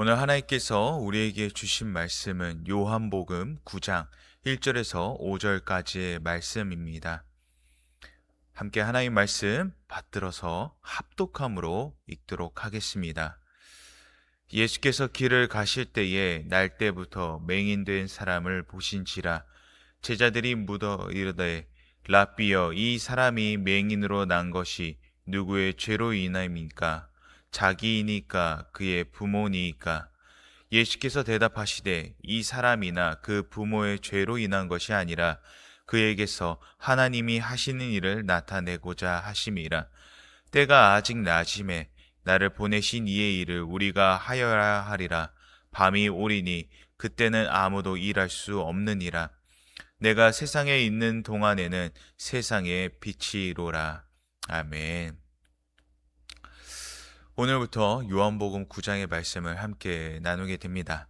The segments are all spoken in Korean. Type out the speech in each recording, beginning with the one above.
오늘 하나님께서 우리에게 주신 말씀은 요한복음 9장 1절에서 5절까지의 말씀입니다. 함께 하나님 말씀 받들어서 합독함으로 읽도록 하겠습니다. 예수께서 길을 가실 때에 날 때부터 맹인된 사람을 보신지라. 제자들이 묻어 이르되 랍비여, 이 사람이 맹인으로 난 것이 누구의 죄로 인함이니까? 자기이니까 그의 부모니까? 예수께서 대답하시되 이 사람이나 그 부모의 죄로 인한 것이 아니라 그에게서 하나님이 하시는 일을 나타내고자 하심이라. 때가 아직 낮임에 나를 보내신 이의 일을 우리가 하여야 하리라. 밤이 오리니 그때는 아무도 일할 수 없느니라. 내가 세상에 있는 동안에는 세상의 빛이로라. 아멘. 오늘부터 요한복음 9장의 말씀을 함께 나누게 됩니다.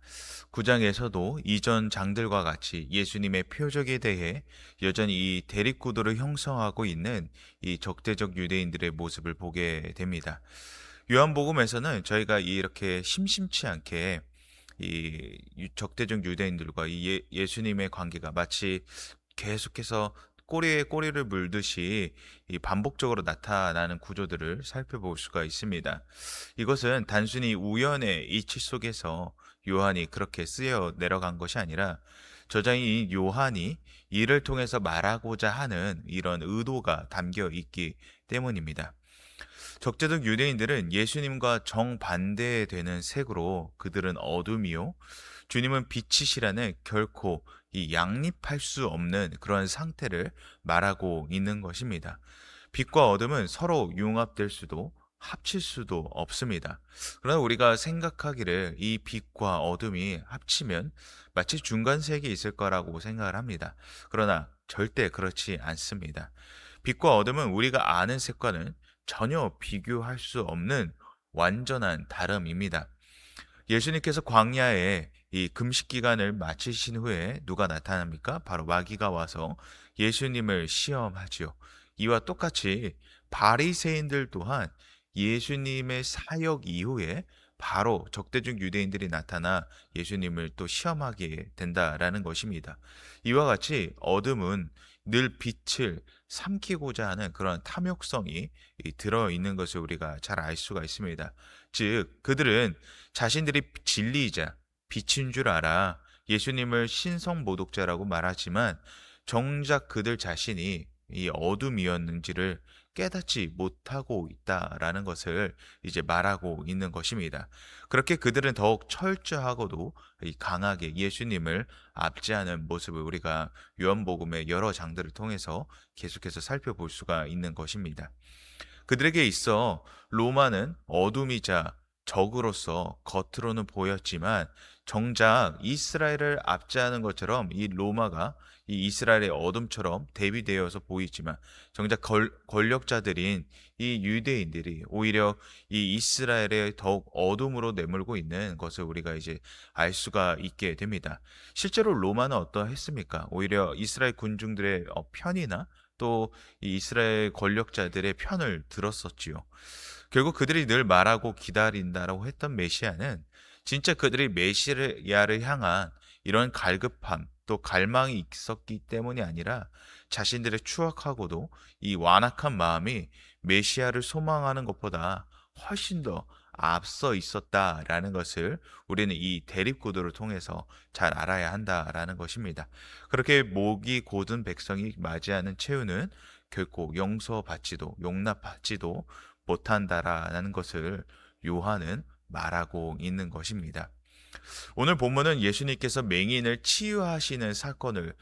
9장에서도 이전 장들과 같이 예수님의 표적에 대해 여전히 이 대립구도를 형성하고 있는 이 적대적 유대인들의 모습을 보게 됩니다. 요한복음에서는 저희가 이렇게 심심치 않게 이 적대적 유대인들과 이 예수님의 관계가 마치 계속해서 꼬리에 꼬리를 물듯이 이 반복적으로 나타나는 구조들을 살펴볼 수가 있습니다. 이것은 단순히 우연의 이치 속에서 요한이 그렇게 쓰여 내려간 것이 아니라 저자인 요한이 이를 통해서 말하고자 하는 이런 의도가 담겨 있기 때문입니다. 적대적 유대인들은 예수님과 정반대되는 색으로 그들은 어둠이요, 주님은 빛이시라는 결코 이 양립할 수 없는 그런 상태를 말하고 있는 것입니다. 빛과 어둠은 서로 융합될 수도 합칠 수도 없습니다. 그러나 우리가 생각하기를 이 빛과 어둠이 합치면 마치 중간색이 있을 거라고 생각을 합니다. 그러나 절대 그렇지 않습니다. 빛과 어둠은 우리가 아는 색과는 전혀 비교할 수 없는 완전한 다름입니다. 예수님께서 광야에 이 금식 기간을 마치신 후에 누가 나타납니까? 바로 마귀가 와서 예수님을 시험하지요. 이와 똑같이 바리새인들 또한 예수님의 사역 이후에 바로 적대적 유대인들이 나타나 예수님을 또 시험하게 된다라는 것입니다. 이와 같이 어둠은 늘 빛을 삼키고자 하는 그런 탐욕성이 들어 있는 것을 우리가 잘 알 수가 있습니다. 즉, 그들은 자신들이 진리이자 빛인 줄 알아 예수님을 신성모독자라고 말하지만 정작 그들 자신이 이 어둠이었는지를 깨닫지 못하고 있다라는 것을 이제 말하고 있는 것입니다. 그렇게 그들은 더욱 철저하고도 이 강하게 예수님을 압제하는 모습을 우리가 요한복음의 여러 장들을 통해서 계속해서 살펴볼 수가 있는 것입니다. 그들에게 있어 로마는 어둠이자 적으로서 겉으로는 보였지만 정작 이스라엘을 압제하는 것처럼 이 로마가 이 이스라엘의 어둠처럼 대비되어서 보이지만 정작 권력자들인 이 유대인들이 오히려 이 이스라엘의 더욱 어둠으로 내몰고 있는 것을 우리가 이제 알 수가 있게 됩니다. 실제로 로마는 어떠했습니까? 오히려 이스라엘 군중들의 편이나 또 이 이스라엘 권력자들의 편을 들었었지요. 결국 그들이 늘 말하고 기다린다라고 했던 메시아는 진짜 그들이 메시아를 향한 이런 갈급함 또 갈망이 있었기 때문이 아니라 자신들의 추악하고도 이 완악한 마음이 메시아를 소망하는 것보다 훨씬 더 앞서 있었다라는 것을 우리는 이 대립구도를 통해서 잘 알아야 한다라는 것입니다. 그렇게 목이 곧은 백성이 맞이하는 최후는 결코 용서받지도 용납받지도 못한다라는 것을 요한은 말하고 있는 것입니다. 오늘 본문은 예수님께서 맹인을 치유하시는 사건을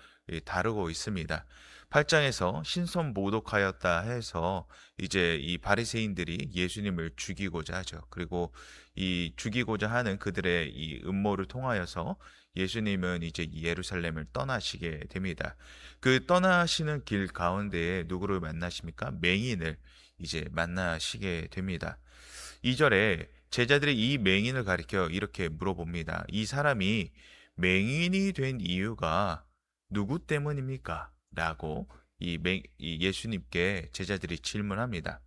다루고 있습니다. 8장에서 신선 모독하였다 해서 이제 이 바리새인들이 예수님을 죽이고자 하죠. 그리고 이 죽이고자 하는 그들의 이 음모를 통하여서 예수님은 이제 예루살렘을 떠나시게 됩니다. 그 떠나시는 길 가운데에 누구를 만나십니까? 맹인을 이제 만나시게 됩니다. 2절에 제자들이 이 맹인을 가리켜 이렇게 물어봅니다. 이 사람이 맹인이 된 이유가 누구 때문입니까? 라고 이 예수님께 제자들이 질문합니다.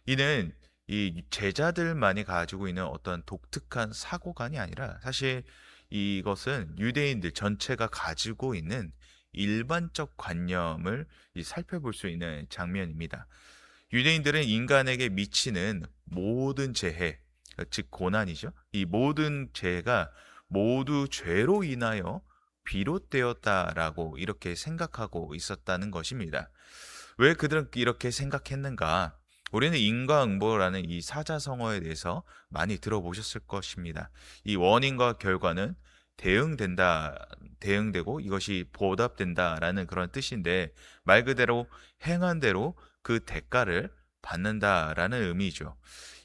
이는 이 제자들만이 가지고 있는 어떤 독특한 사고관이 아니라 사실 이것은 유대인들 전체가 가지고 있는 일반적 관념을 살펴볼 수 있는 장면입니다. 유대인들은 인간에게 미치는 모든 재해, 즉 고난이죠. 이 모든 재해가 모두 죄로 인하여 비롯되었다라고 이렇게 생각하고 있었다는 것입니다. 왜 그들은 이렇게 생각했는가? 우리는 인과응보라는 이 사자성어에 대해서 많이 들어보셨을 것입니다. 이 원인과 결과는 대응된다, 대응되고 이것이 보답된다라는 그런 뜻인데 말 그대로 행한 대로 그 대가를 받는다라는 의미죠.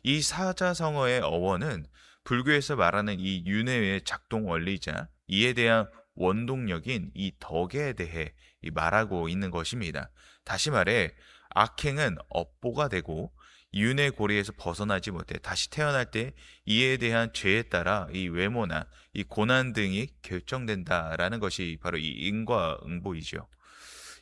이 사자성어의 어원은 불교에서 말하는 이 윤회의 작동 원리이자 이에 대한 원동력인 이 덕에 대해 말하고 있는 것입니다. 다시 말해 악행은 업보가 되고 윤회 고리에서 벗어나지 못해 다시 태어날 때 이에 대한 죄에 따라 이 외모나 이 고난 등이 결정된다라는 것이 바로 이 인과응보이죠.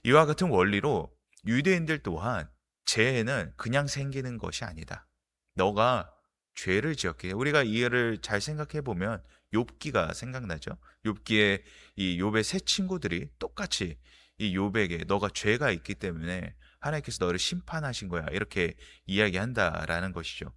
이와 같은 원리로 유대인들 또한 죄는 그냥 생기는 것이 아니다. 너가 죄를 지었기에 우리가 이해를 잘 생각해 보면 욥기가 생각나죠. 욥기에 이 욥의 세 친구들이 똑같이 이 욥에게 너가 죄가 있기 때문에 하나님께서 너를 심판하신 거야. 이렇게 이야기한다라는 것이죠.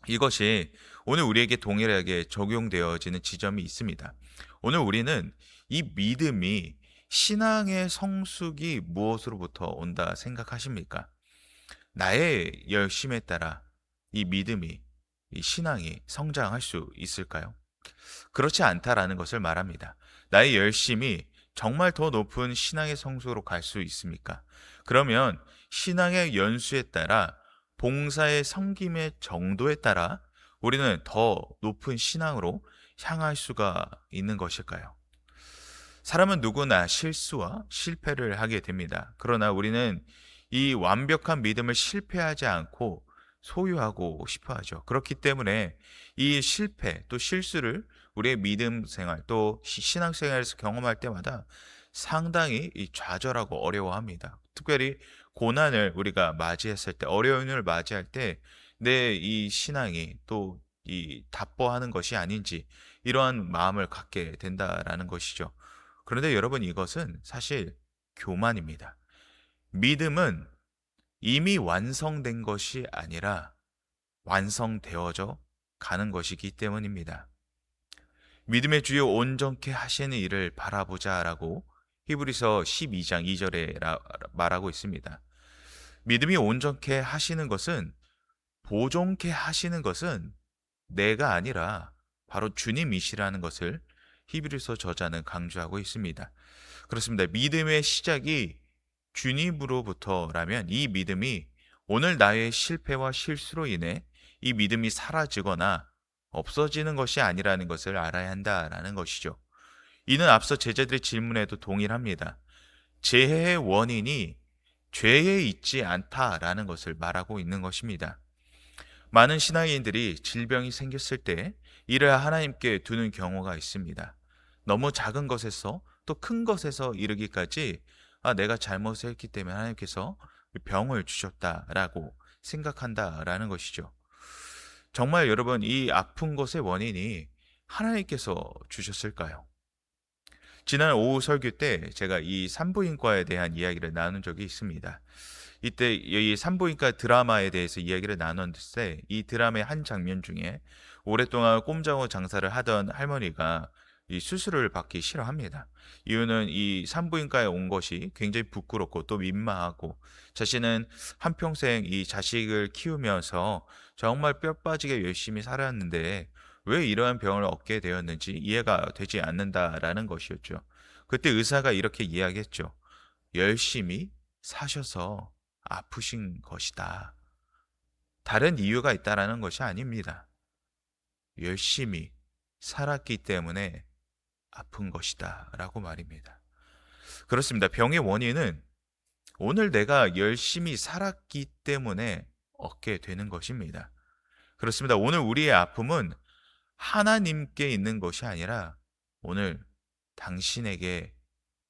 이것이 오늘 우리에게 동일하게 적용되어지는 지점이 있습니다. 오늘 우리는 이 믿음이 신앙의 성숙이 무엇으로부터 온다 생각하십니까? 나의 열심에 따라 이 믿음이, 이 신앙이 성장할 수 있을까요? 그렇지 않다라는 것을 말합니다. 나의 열심이 정말 더 높은 신앙의 성수로 갈 수 있습니까? 그러면 신앙의 연수에 따라 봉사의 섬김의 정도에 따라 우리는 더 높은 신앙으로 향할 수가 있는 것일까요? 사람은 누구나 실수와 실패를 하게 됩니다. 그러나 우리는 이 완벽한 믿음을 실패하지 않고 소유하고 싶어 하죠. 그렇기 때문에 이 실패 또 실수를 우리의 믿음 생활 또 신앙 생활에서 경험할 때마다 상당히 이 좌절하고 어려워합니다. 특별히 고난을 우리가 맞이했을 때, 어려움을 맞이할 때 내 이 신앙이 또 이 답보하는 것이 아닌지 이러한 마음을 갖게 된다라는 것이죠. 그런데 여러분 이것은 사실 교만입니다. 믿음은 이미 완성된 것이 아니라 완성되어져 가는 것이기 때문입니다. 믿음의 주요 온전케 하시는 일을 바라보자라고 히브리서 12장 2절에 말하고 있습니다. 믿음이 온전케 하시는 것은 보존케 하시는 것은 내가 아니라 바로 주님이시라는 것을 히브리서 저자는 강조하고 있습니다. 그렇습니다. 믿음의 시작이 주님으로부터라면 이 믿음이 오늘 나의 실패와 실수로 인해 이 믿음이 사라지거나 없어지는 것이 아니라는 것을 알아야 한다라는 것이죠. 이는 앞서 제자들의 질문에도 동일합니다. 재해의 원인이 죄에 있지 않다라는 것을 말하고 있는 것입니다. 많은 신앙인들이 질병이 생겼을 때 이를 하나님께 두는 경우가 있습니다. 너무 작은 것에서 또 큰 것에서 이르기까지 내가 잘못을 했기 때문에 하나님께서 병을 주셨다라고 생각한다라는 것이죠. 정말 여러분 이 아픈 것의 원인이 하나님께서 주셨을까요? 지난 오후 설교 때 제가 이 산부인과에 대한 이야기를 나눈 적이 있습니다. 이때 이 산부인과 드라마에 대해서 이야기를 나눴는데 이 드라마의 한 장면 중에 오랫동안 꼼장어 장사를 하던 할머니가 이 수술을 받기 싫어합니다. 이유는 이 산부인과에 온 것이 굉장히 부끄럽고 또 민망하고 자신은 한평생 이 자식을 키우면서 정말 뼈 빠지게 열심히 살았는데 왜 이러한 병을 얻게 되었는지 이해가 되지 않는다라는 것이었죠. 그때 의사가 이렇게 이야기했죠. 열심히 사셔서 아프신 것이다. 다른 이유가 있다라는 것이 아닙니다. 열심히 살았기 때문에 아픈 것이다. 라고 말입니다. 그렇습니다. 병의 원인은 오늘 내가 열심히 살았기 때문에 얻게 되는 것입니다. 그렇습니다. 오늘 우리의 아픔은 하나님께 있는 것이 아니라 오늘 당신에게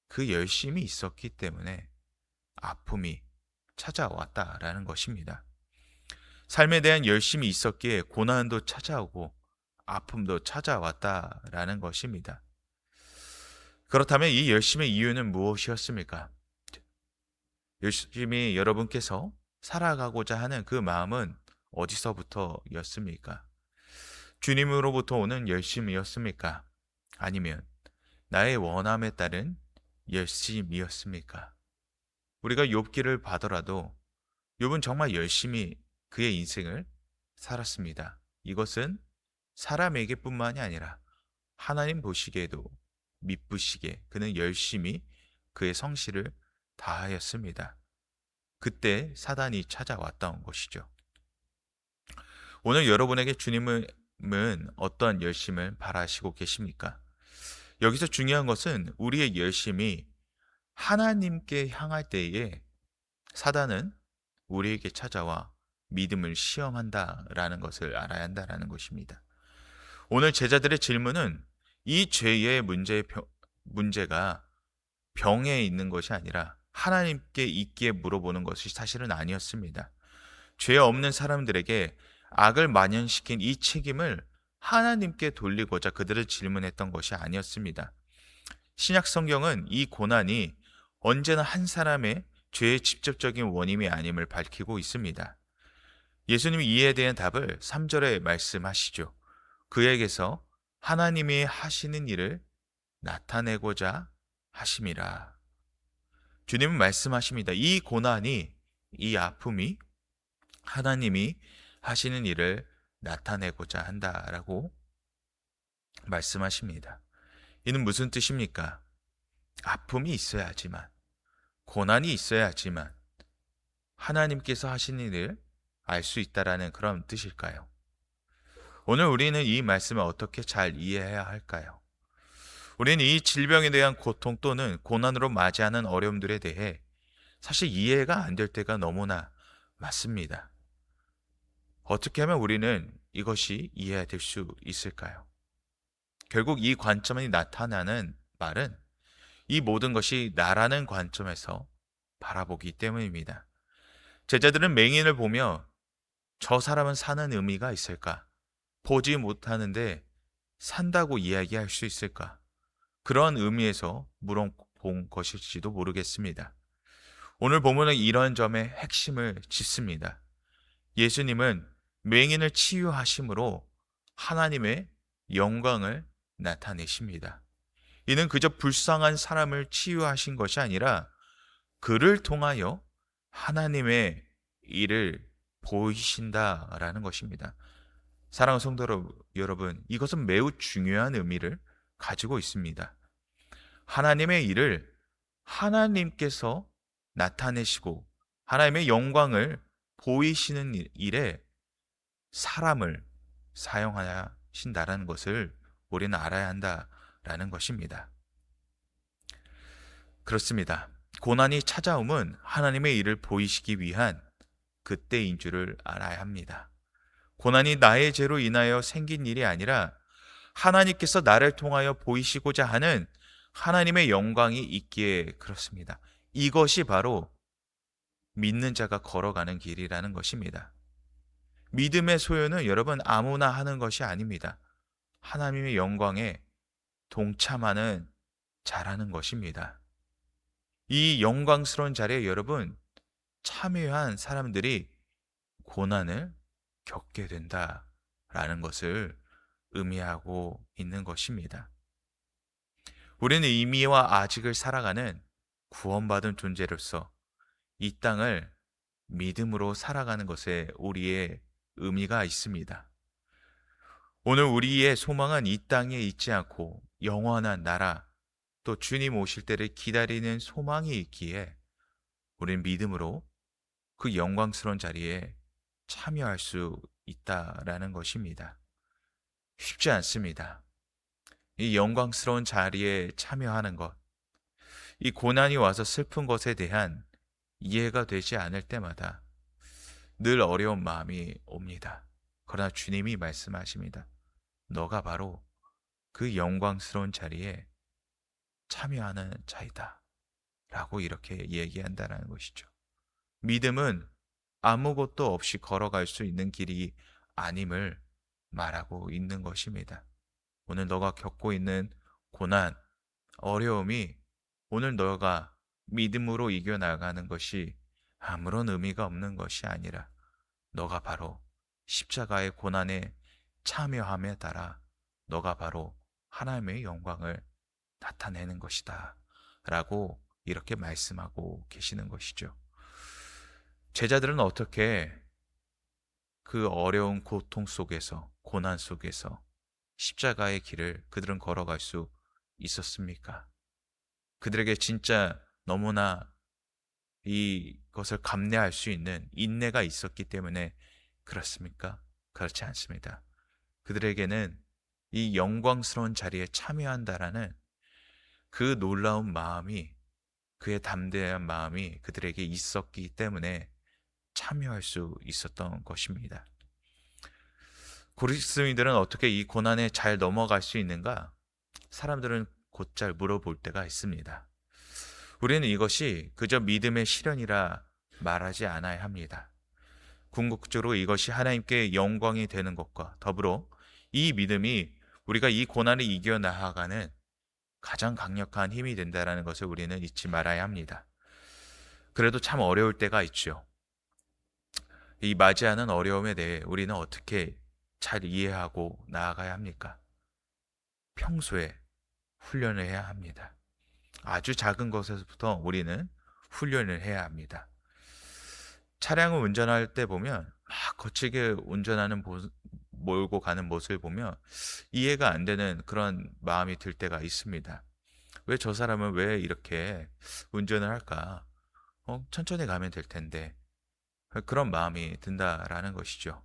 그 열심이 있었기 때문에 아픔이 찾아왔다라는 것입니다. 삶에 대한 열심이 있었기에 고난도 찾아오고 아픔도 찾아왔다라는 것입니다. 그렇다면 이 열심의 이유는 무엇이었습니까? 열심히 여러분께서 살아가고자 하는 그 마음은 어디서부터였습니까? 주님으로부터 오는 열심이었습니까? 아니면 나의 원함에 따른 열심이었습니까? 우리가 욥기를 봐더라도 욥은 정말 열심히 그의 인생을 살았습니다. 이것은 사람에게뿐만이 아니라 하나님 보시기에도 미쁘시게 그는 열심히 그의 성실을 다하였습니다. 그때 사단이 찾아왔던 것이죠. 오늘 여러분에게 주님은 어떠한 열심을 바라시고 계십니까? 여기서 중요한 것은 우리의 열심이 하나님께 향할 때에 사단은 우리에게 찾아와 믿음을 시험한다라는 것을 알아야 한다라는 것입니다. 오늘 제자들의 질문은 이 죄의 문제가 병에 있는 것이 아니라 하나님께 있기에 물어보는 것이 사실은 아니었습니다. 죄 없는 사람들에게 악을 만연시킨 이 책임을 하나님께 돌리고자 그들을 질문했던 것이 아니었습니다. 신약 성경은 이 고난이 언제나 한 사람의 죄의 직접적인 원인이 아님을 밝히고 있습니다. 예수님이 이에 대한 답을 3절에 말씀하시죠. 그에게서 하나님이 하시는 일을 나타내고자 하심이라. 주님은 말씀하십니다. 이 고난이, 이 아픔이 하나님이 하시는 일을 나타내고자 한다라고 말씀하십니다. 이는 무슨 뜻입니까? 아픔이 있어야지만, 고난이 있어야지만 하나님께서 하시는 일을 알 수 있다라는 그런 뜻일까요? 오늘 우리는 이 말씀을 어떻게 잘 이해해야 할까요? 우리는 이 질병에 대한 고통 또는 고난으로 맞이하는 어려움들에 대해 사실 이해가 안 될 때가 너무나 많습니다. 어떻게 하면 우리는 이것이 이해될 수 있을까요? 결국 이 관점이 나타나는 말은 이 모든 것이 나라는 관점에서 바라보기 때문입니다. 제자들은 맹인을 보며 저 사람은 사는 의미가 있을까? 보지 못하는데 산다고 이야기할 수 있을까? 그런 의미에서 물어본 것일지도 모르겠습니다. 오늘 본문은 이런 점의 핵심을 짚습니다. 예수님은 맹인을 치유하심으로 하나님의 영광을 나타내십니다. 이는 그저 불쌍한 사람을 치유하신 것이 아니라 그를 통하여 하나님의 일을 보이신다라는 것입니다. 사랑하는 성도 여러분, 이것은 매우 중요한 의미를 가지고 있습니다. 하나님의 일을 하나님께서 나타내시고 하나님의 영광을 보이시는 일에 사람을 사용하신다라는 것을 우리는 알아야 한다라는 것입니다. 그렇습니다. 고난이 찾아옴은 하나님의 일을 보이시기 위한 그때인 줄을 알아야 합니다. 고난이 나의 죄로 인하여 생긴 일이 아니라 하나님께서 나를 통하여 보이시고자 하는 하나님의 영광이 있기에 그렇습니다. 이것이 바로 믿는 자가 걸어가는 길이라는 것입니다. 믿음의 소요는 여러분 아무나 하는 것이 아닙니다. 하나님의 영광에 동참하는 자라는 것입니다. 이 영광스러운 자리에 여러분 참여한 사람들이 고난을 겪게 된다라는 것을 의미하고 있는 것입니다. 우리는 이미와 아직을 살아가는 구원받은 존재로서 이 땅을 믿음으로 살아가는 것에 우리의 의미가 있습니다. 오늘 우리의 소망은 이 땅에 있지 않고 영원한 나라, 또 주님 오실 때를 기다리는 소망이 있기에 우리는 믿음으로 그 영광스러운 자리에 참여할 수 있다라는 것입니다. 쉽지 않습니다. 이 영광스러운 자리에 참여하는 것, 이 고난이 와서 슬픈 것에 대한 이해가 되지 않을 때마다 늘 어려운 마음이 옵니다. 그러나 주님이 말씀하십니다. 너가 바로 그 영광스러운 자리에 참여하는 자이다 라고 이렇게 얘기한다는 것이죠. 믿음은 아무것도 없이 걸어갈 수 있는 길이 아님을 말하고 있는 것입니다. 오늘 너가 겪고 있는 고난, 어려움이 오늘 너가 믿음으로 이겨나가는 것이 아무런 의미가 없는 것이 아니라 너가 바로 십자가의 고난에 참여함에 따라 너가 바로 하나님의 영광을 나타내는 것이다. 라고 이렇게 말씀하고 계시는 것이죠. 제자들은 어떻게 그 어려운 고통 속에서, 고난 속에서 십자가의 길을 그들은 걸어갈 수 있었습니까? 그들에게 진짜 너무나 이것을 감내할 수 있는 인내가 있었기 때문에 그렇습니까? 그렇지 않습니다. 그들에게는 이 영광스러운 자리에 참여한다라는 그 놀라운 마음이, 그의 담대한 마음이 그들에게 있었기 때문에 참여할 수 있었던 것입니다. 그리스도인들은 어떻게 이 고난에 잘 넘어갈 수 있는가? 사람들은 곧잘 물어볼 때가 있습니다. 우리는 이것이 그저 믿음의 실현이라 말하지 않아야 합니다. 궁극적으로 이것이 하나님께 영광이 되는 것과 더불어 이 믿음이 우리가 이 고난을 이겨나가는 가장 강력한 힘이 된다는 것을 우리는 잊지 말아야 합니다. 그래도 참 어려울 때가 있죠. 이 맞이하는 어려움에 대해 우리는 어떻게 잘 이해하고 나아가야 합니까? 평소에 훈련을 해야 합니다. 아주 작은 것에서부터 우리는 훈련을 해야 합니다. 차량을 운전할 때 보면 막 거칠게 운전하는 몰고 가는 모습을 보면 이해가 안 되는 그런 마음이 들 때가 있습니다. 왜 저 사람은 왜 이렇게 운전을 할까? 천천히 가면 될 텐데. 그런 마음이 든다라는 것이죠.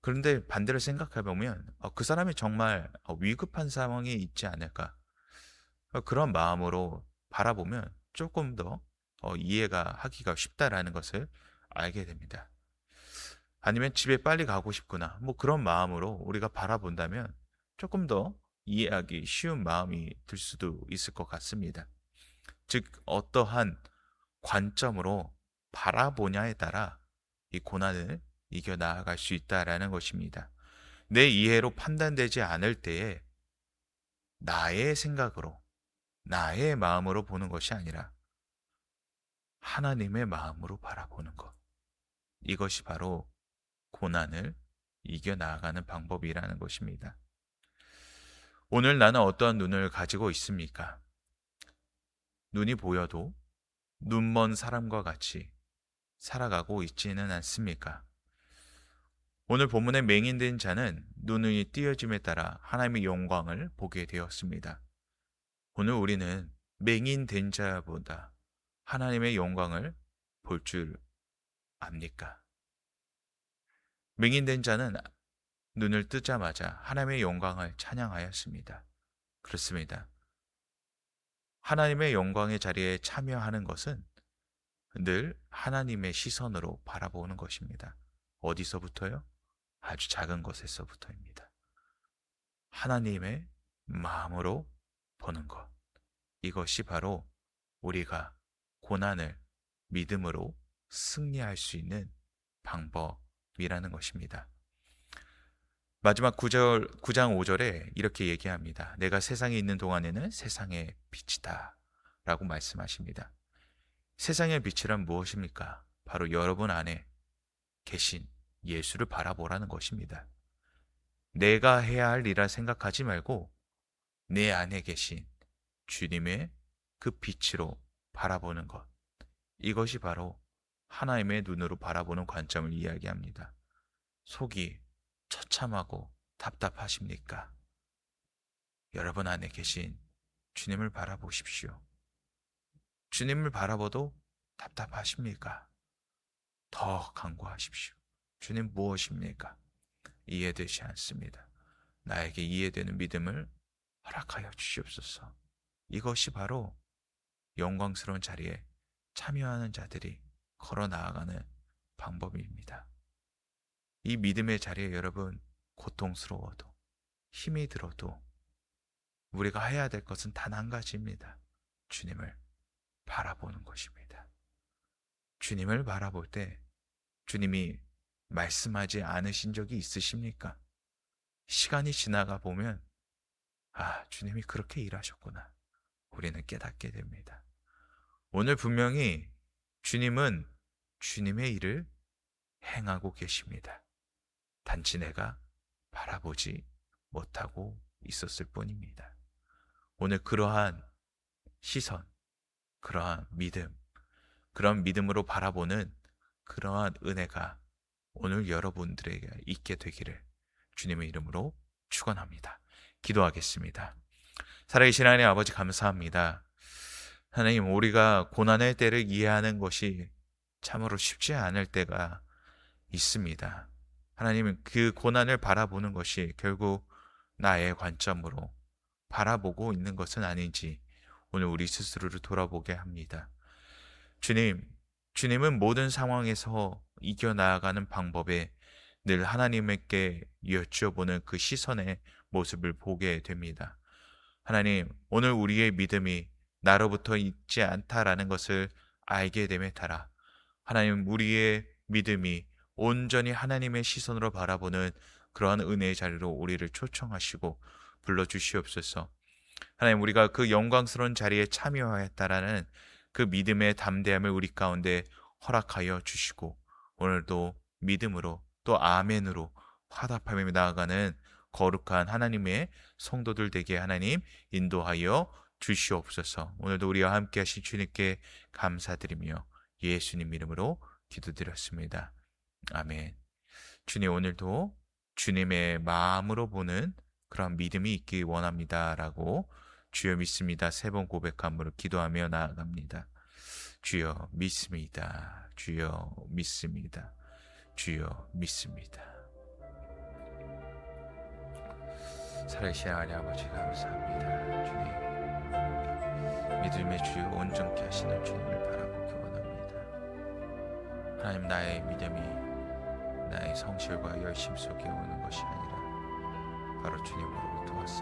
그런데 반대로 생각해 보면 그 사람이 정말 위급한 상황이 있지 않을까? 그런 마음으로 바라보면 조금 더 이해가 하기가 쉽다라는 것을 알게 됩니다. 아니면 집에 빨리 가고 싶구나. 뭐 그런 마음으로 우리가 바라본다면 조금 더 이해하기 쉬운 마음이 들 수도 있을 것 같습니다. 즉, 어떠한 관점으로 바라보냐에 따라 이 고난을 이겨나갈 수 있다라는 것입니다. 내 이해로 판단되지 않을 때에 나의 생각으로, 나의 마음으로 보는 것이 아니라 하나님의 마음으로 바라보는 것. 이것이 바로 고난을 이겨나가는 방법이라는 것입니다. 오늘 나는 어떠한 눈을 가지고 있습니까? 눈이 보여도 눈먼 사람과 같이 살아가고 있지는 않습니까? 오늘 본문의 맹인된 자는 눈이 띄어짐에 따라 하나님의 영광을 보게 되었습니다. 오늘 우리는 맹인된 자보다 하나님의 영광을 볼 줄 압니까? 맹인된 자는 눈을 뜨자마자 하나님의 영광을 찬양하였습니다. 그렇습니다. 하나님의 영광의 자리에 참여하는 것은 늘 하나님의 시선으로 바라보는 것입니다. 어디서부터요? 아주 작은 것에서부터입니다. 하나님의 마음으로 보는 것. 이것이 바로 우리가 고난을 믿음으로 승리할 수 있는 방법이라는 것입니다. 마지막 9장 5절에 이렇게 얘기합니다. 내가 세상에 있는 동안에는 세상의 빛이다 라고 말씀하십니다. 세상의 빛이란 무엇입니까? 바로 여러분 안에 계신 예수를 바라보라는 것입니다. 내가 해야 할 일이라 생각하지 말고 내 안에 계신 주님의 그 빛으로 바라보는 것. 이것이 바로 하나님의 눈으로 바라보는 관점을 이야기합니다. 속이 처참하고 답답하십니까? 여러분 안에 계신 주님을 바라보십시오. 주님을 바라봐도 답답하십니까? 더 간구하십시오. 주님 무엇입니까? 이해되지 않습니다. 나에게 이해되는 믿음을 허락하여 주시옵소서. 이것이 바로 영광스러운 자리에 참여하는 자들이 걸어 나아가는 방법입니다. 이 믿음의 자리에 여러분, 고통스러워도 힘이 들어도 우리가 해야 될 것은 단 한 가지입니다. 주님을 바라보는 것입니다. 주님을 바라볼 때 주님이 말씀하지 않으신 적이 있으십니까? 시간이 지나가 보면 주님이 그렇게 일하셨구나. 우리는 깨닫게 됩니다. 오늘 분명히 주님은 주님의 일을 행하고 계십니다. 단지 내가 바라보지 못하고 있었을 뿐입니다. 오늘 그러한 시선, 그러한 믿음, 그런 믿음으로 바라보는 그러한 은혜가 오늘 여러분들에게 있게 되기를 주님의 이름으로 축원합니다. 기도하겠습니다. 살아계신 하나님 아버지 감사합니다. 하나님, 우리가 고난의 때를 이해하는 것이 참으로 쉽지 않을 때가 있습니다. 하나님, 그 고난을 바라보는 것이 결국 나의 관점으로 바라보고 있는 것은 아닌지 오늘 우리 스스로를 돌아보게 합니다. 주님은 모든 상황에서 이겨나가는 방법에 늘 하나님께 여쭤보는 그 시선의 모습을 보게 됩니다. 하나님, 오늘 우리의 믿음이 나로부터 있지 않다라는 것을 알게 됨에 따라 하나님, 우리의 믿음이 온전히 하나님의 시선으로 바라보는 그러한 은혜의 자리로 우리를 초청하시고 불러주시옵소서. 하나님, 우리가 그 영광스러운 자리에 참여하였다라는 그 믿음의 담대함을 우리 가운데 허락하여 주시고 오늘도 믿음으로 또 아멘으로 화답하며 나아가는 거룩한 하나님의 성도들 되게 하나님 인도하여 주시옵소서. 오늘도 우리와 함께 하신 주님께 감사드리며 예수님 이름으로 기도드렸습니다. 아멘. 주님, 오늘도 주님의 마음으로 보는 그런 믿음이 있기 원합니다라고 주여 믿습니다 세 번 고백함으로 기도하며 나아갑니다. 주여 믿습니다. 주여 믿습니다. 주여 믿습니다. 살아계신 하나님 아버지 감사합니다. 주님, 믿음의 주여 온전케 하시는 주님을 바라보기 원합니다. 하나님, 나의 믿음이 나의 성실과 열심 속에 오는 것이 아니라 바로 주님으로부터 왔습니다.